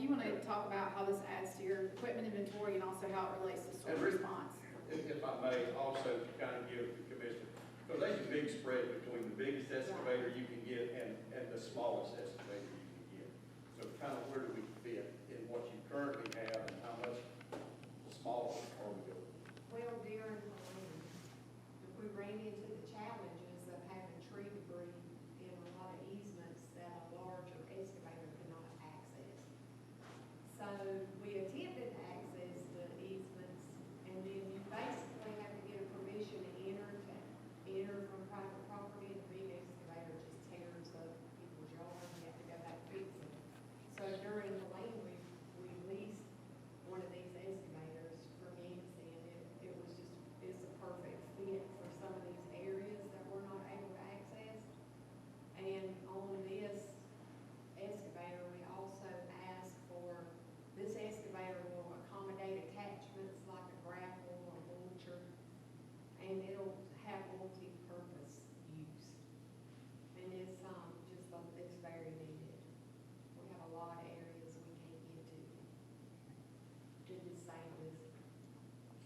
you want to talk about how this adds to your equipment inventory and also how it relates to storm response? If I may, also to kind of give the commissioner, because there's a big spread between the biggest excavator you can get and the smallest excavator you can get. So kind of where do we fit in what you currently have and how much smaller are we going? Well, during the rain, we ran into the challenges of having tree debris in a lot of easements that a larger excavator could not access. So we attempted to access the easements, and then you basically have to get a permission to enter from private property, and the big excavator just tears up people's yards, and you have to go back fix it. So during the rain, we leased one of these excavators from Yancey, and it was just, it's a perfect fit for some of these areas that we're not able to access. And on this excavator, we also asked for, this excavator will accommodate attachments like a grapple or mulcher, and it'll have multi-purpose use. And it's, it's very needed. We have a lot of areas we can't get to disable this.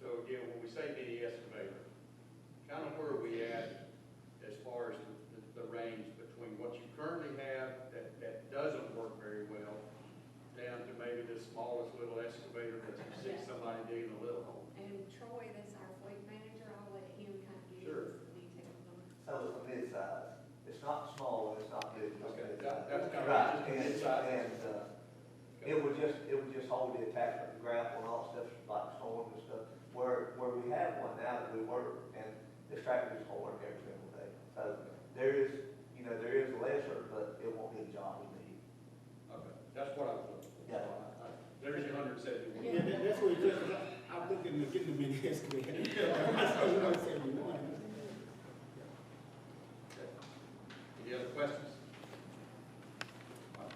So again, when we say mini excavator, kind of where are we at as far as the range between what you currently have that doesn't work very well, down to maybe the smallest little excavator that you see somebody digging a little hole? And Troy, that's our fleet manager, I'll let him kind of give Sure. us the details on it. So it's a mid-size. It's not small, and it's not big. it's Okay, mid-size. that's kind of Right, just a and, mid-size. it would just hold the attachment, the grapple and all stuff, like storms and stuff. Where we have one now that we work, and this tractor just won't work every single day. So there is lesser, but it won't be the job we need. Okay, that's what I was looking for. Yeah. There's your 171. Yeah, that's what it is. I'm looking to get the mini excavator.